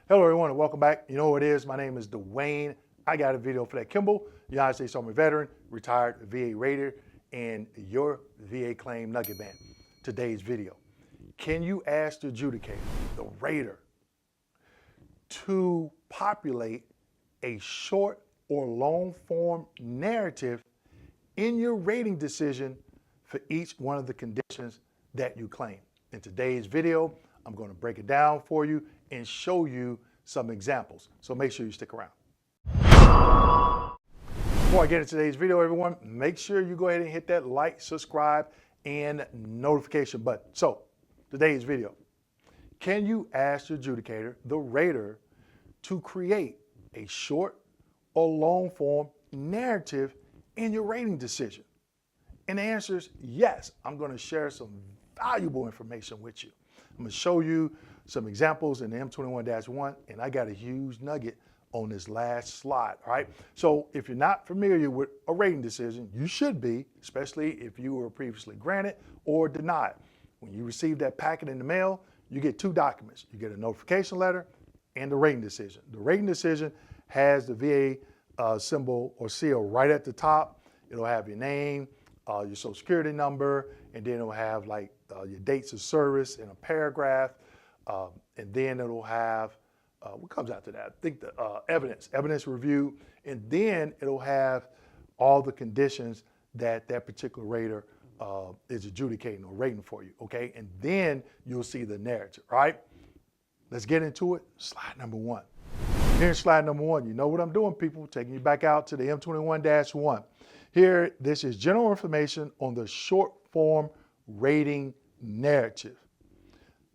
Hello everyone and welcome back. You know who it is. My name is Dwayne. I got a video for that Kimball, United States Army veteran, retired VA rater, and your VA claim nugget man. Today's video. Can you ask the adjudicator, the rater, to populate a short or long form narrative in your rating decision for each one of the conditions that you claim? In today's video, I'm going to break it down for you and show you some examples. So make sure you stick around. Before I get into today's video, everyone, make sure you go ahead and hit that like, subscribe, and notification button. So today's video, can you ask the adjudicator, the rater, to create a short or long form narrative in your rating decision? And the answer is yes. I'm going to share some valuable information with you. I'm going to show you some examples in the M21-1, and I got a huge nugget on this last slide, all right? So if you're not familiar with a rating decision, you should be, especially if you were previously granted or denied. When you receive that packet in the mail, you get two documents. You get a notification letter and the rating decision. The rating decision has the VA symbol or seal right at the top. It'll have your name, your social security number, and then it'll have like your dates of service in a paragraph. And then it'll have, what comes after that? I think the evidence review, and then it'll have all the conditions that that particular rater is adjudicating or rating for you, okay? And then you'll see the narrative, right? Let's get into it. Slide number one. Here in slide number one, you know what I'm doing, people, taking you back out to the M21-1. Here, this is general information on the short form rating narrative.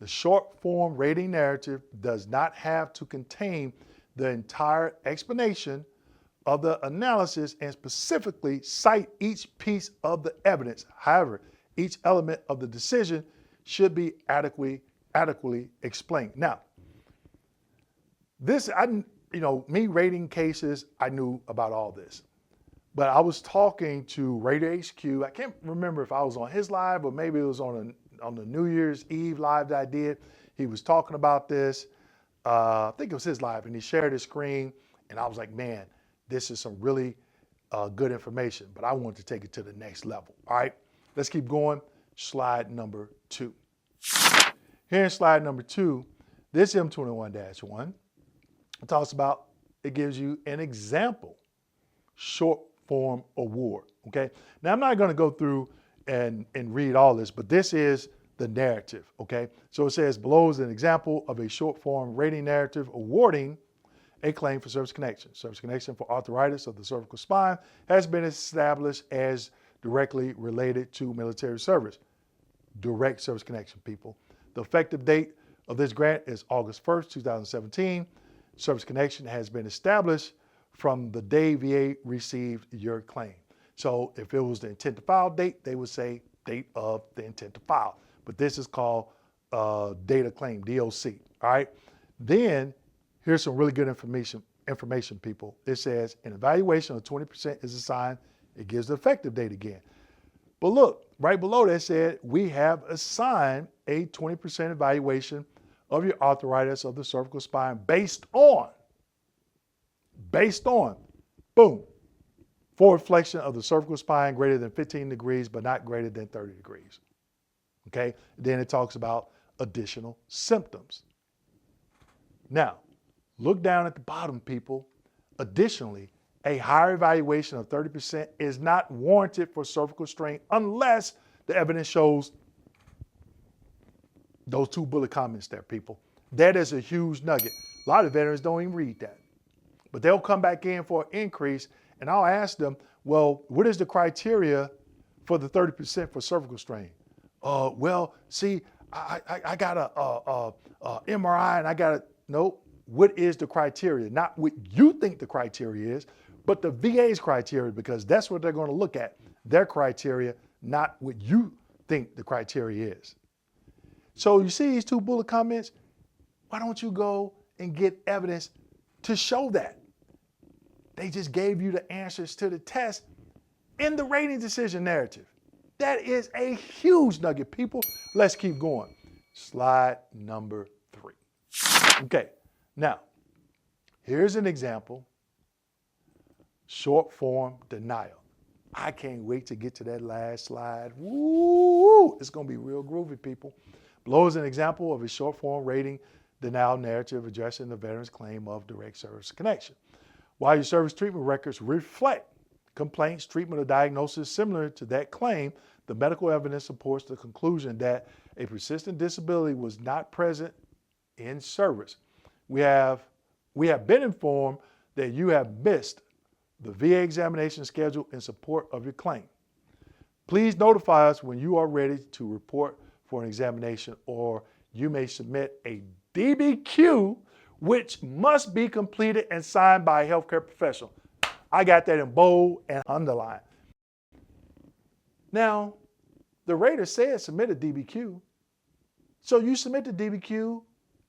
The short form rating narrative does not have to contain the entire explanation of the analysis and specifically cite each piece of the evidence. However, each element of the decision should be adequately explained. Now, this, me rating cases, I knew about all this. But I was talking to Rater HQ. I can't remember if I was on his live or maybe it was on the New Year's Eve live that I did. He was talking about this. I think it was his live, and he shared his screen. And I was like, man, this is some really good information, but I want to take it to the next level. All right, let's keep going. Slide number two. Here in slide number two, this M21-1, it talks about, it gives you an example short form award, okay? Now, I'm not gonna go through and read all this, but this is the narrative, okay? So it says, below is an example of a short form rating narrative awarding a claim for service connection. Service connection for arthritis of the cervical spine has been established as directly related to military service. Direct service connection, people. The effective date of this grant is August 1st, 2017. Service connection has been established from the day VA received your claim. So if it was the intent to file date, they would say date of the intent to file. But this is called date of claim, DOC, all right? Then here's some really good information, people. It says an evaluation of 20% is assigned. It gives the effective date again. But look, right below that said, we have assigned a 20% evaluation of your arthritis of the cervical spine based on, boom, forward flexion of the cervical spine greater than 15 degrees, but not greater than 30 degrees. Okay, then it talks about additional symptoms. Now, look down at the bottom, people. Additionally, a higher evaluation of 30% is not warranted for cervical strain unless the evidence shows those two bullet comments there, people. That is a huge nugget. A lot of veterans don't even read that. But they'll come back in for an increase, and I'll ask them, well, what is the criteria for the 30% for cervical strain? Well, see, I got a MRI and I got a, nope. What is the criteria? Not what you think the criteria is, but the VA's criteria, because that's what they're going to look at. Their criteria, not what you think the criteria is. So you see these two bullet comments? Why don't you go and get evidence to show that? They just gave you the answers to the test in the rating decision narrative. That is a huge nugget, people. Let's keep going. Slide number 3. Okay, Now, here's an example, short form denial. I can't wait to get to that last slide. Woo! It's going to be real groovy, people. Below is an example of a short form rating denial narrative addressing the veteran's claim of direct service connection. While your service treatment records reflect complaints, treatment, or diagnosis similar to that claim, the medical evidence supports the conclusion that a persistent disability was not present in service. We have been informed that you have missed the VA examination schedule in support of your claim. Please notify us when you are ready to report for an examination, or you may submit a DBQ, which must be completed and signed by a healthcare professional. I got that in bold and underlined. Now, the rater said submit a DBQ. So you submit the DBQ,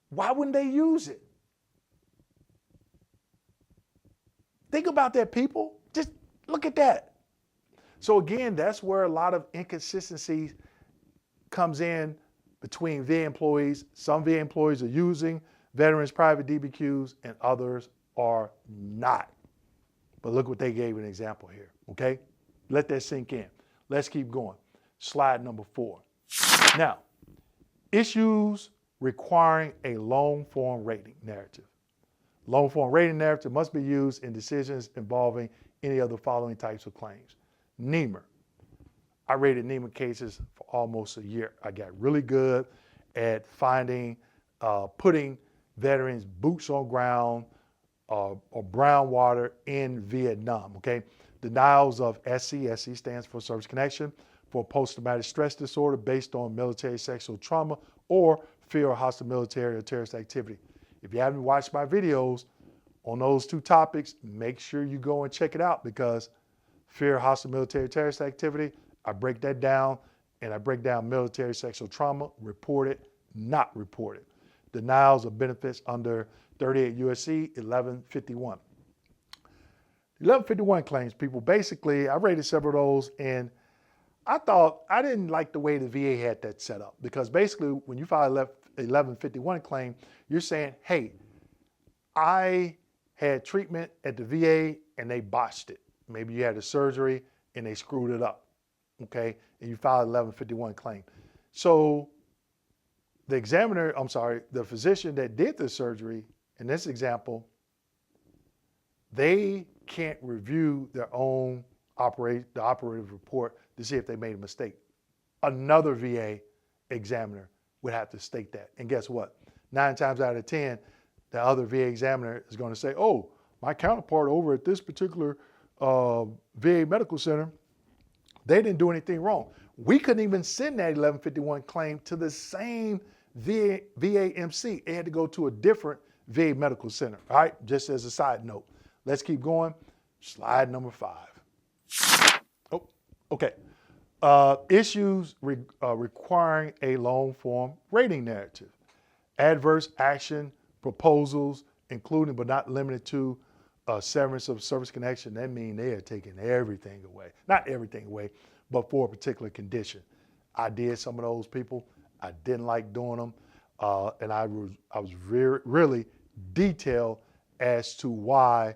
why wouldn't they use it? Think about that, people. Just look at that. So again, that's where a lot of inconsistencies comes in between VA employees. Some VA employees are using veterans' private DBQs and others are not. But look what they gave an example here, okay? Let that sink in. Let's keep going. Slide number 4. Now, issues requiring a long form rating narrative. Long form rating narrative must be used in decisions involving any of the following types of claims. NEMR. I rated NEMR cases for almost a year. I got really good at finding, putting veterans boots on ground or brown water in Vietnam, okay? Denials of SC. SC stands for service connection, for post-traumatic stress disorder based on military sexual trauma or fear of hostile military or terrorist activity. If you haven't watched my videos on those two topics, make sure you go and check it out, because fear of hostile military or terrorist activity, I break that down, and I break down military sexual trauma, reported, not reported. Denials of benefits under 38 U.S.C. 1151. 1151 claims, people, basically, I rated several of those, and I didn't like the way the VA had that set up, because basically when you file 1151 claim, you're saying, hey, I had treatment at the VA and they botched it. Maybe you had a surgery and they screwed it up, okay? And you filed 1151 claim. So the physician that did the surgery, in this example, they can't review their own the operative report to see if they made a mistake. Another VA examiner would have to state that. And guess what? 9 times out of 10, the other VA examiner is going to say, oh, my counterpart over at this particular VA medical center, they didn't do anything wrong. We couldn't even send that 1151 claim to the same VA MC. It had to go to a different VA medical center, all right? Just as a side note. Let's keep going. Slide number 5. Oh, okay. Issues requiring a long form rating narrative. Adverse action proposals, including but not limited to severance of service connection. That means they are taking everything away. Not everything away, but for a particular condition. I did some of those, people. I didn't like doing them. And I was really detailed as to why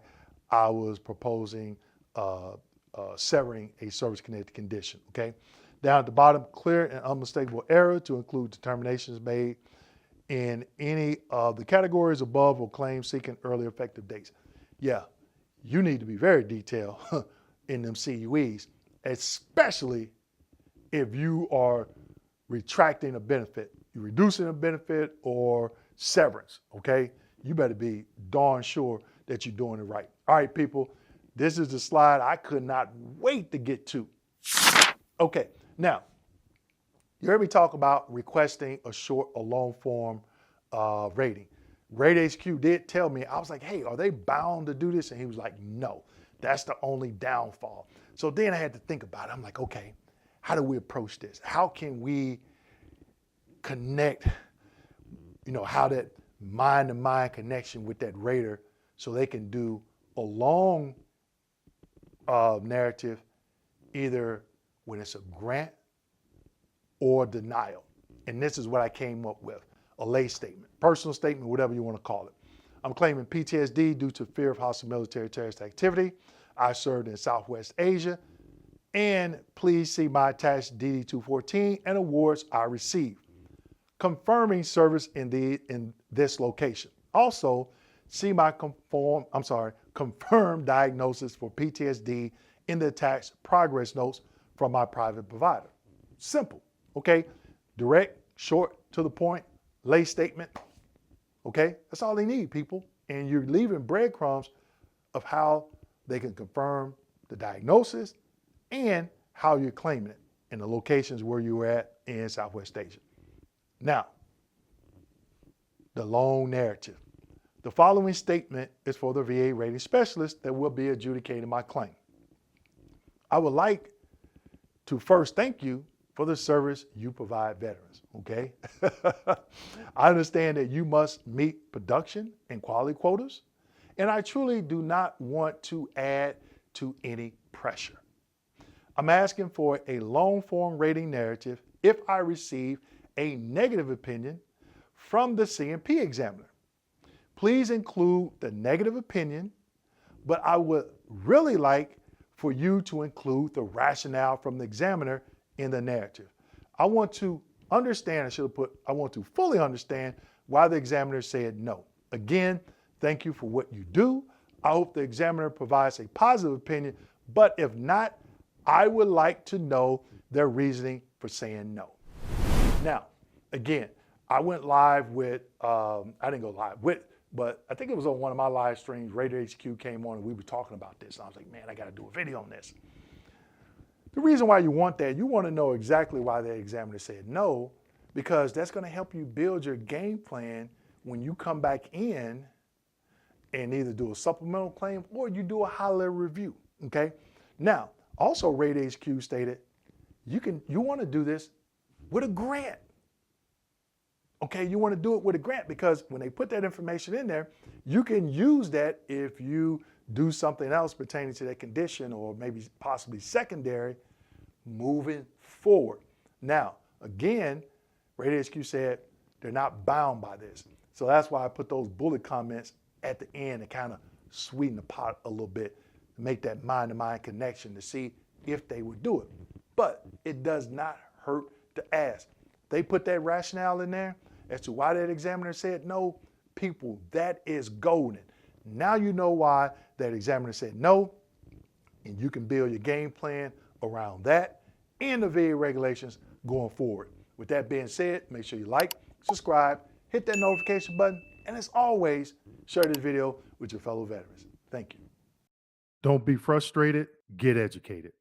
I was proposing severing a service-connected condition, okay? Down at the bottom, clear and unmistakable error to include determinations made in any of the categories above or claims seeking early effective dates. Yeah, you need to be very detailed in them CUEs, especially if you are retracting a benefit, you're reducing a benefit or severance, okay? You better be darn sure that you're doing it right. All right, people, this is the slide I could not wait to get to. Okay, now, you heard me talk about requesting a long form rating. Rate HQ did tell me, I was like, hey, are they bound to do this? And he was like, no, that's the only downfall. So then I had to think about it. I'm like, okay, how do we approach this? How can we connect, how that mind-to-mind connection with that rater so they can do a long narrative, either when it's a grant or denial. And this is what I came up with, a lay statement, personal statement, whatever you want to call it. I'm claiming PTSD due to fear of hostile military terrorist activity. I served in Southwest Asia. And please see my attached DD-214 and awards I received, confirming service in this location. Also, see my confirmed diagnosis for PTSD in the attached progress notes from my private provider. Simple, okay? Direct, short, to the point, lay statement, okay? That's all they need, people. And you're leaving breadcrumbs of how they can confirm the diagnosis and how you're claiming it in the locations where you were at in Southwest Asia. Now, the long narrative. The following statement is for the VA rating specialist that will be adjudicating my claim. I would like to first thank you for the service you provide veterans, okay? I understand that you must meet production and quality quotas, and I truly do not want to add to any pressure. I'm asking for a long-form rating narrative if I receive a negative opinion from the CMP examiner. Please include the negative opinion, but I would really like for you to include the rationale from the examiner in the narrative. I want to understand, I want to fully understand why the examiner said no. Again, thank you for what you do. I hope the examiner provides a positive opinion, but if not, I would like to know their reasoning for saying no. Now, again, I went live with, I didn't go live with, but I think it was on one of my live streams, Radar HQ came on and we were talking about this. And I was like, man, I got to do a video on this. The reason why you want that, you want to know exactly why the examiner said no, because that's going to help you build your game plan when you come back in and either do a supplemental claim or you do a high-level review, okay? Now, also Radar HQ stated, you want to do this with a grant. Okay, you want to do it with a grant because when they put that information in there, you can use that if you do something else pertaining to that condition or maybe possibly secondary moving forward. Now, again, Radar HQ said they're not bound by this. So that's why I put those bullet comments at the end to kind of sweeten the pot a little bit, to make that mind-to-mind connection to see if they would do it. But it does not hurt to ask. They put that rationale in there as to why that examiner said no. People, that is golden. Now you know why that examiner said no, and you can build your game plan around that and the VA regulations going forward. With that being said, make sure you like, subscribe, hit that notification button, and as always, share this video with your fellow veterans. Thank you. Don't be frustrated, get educated.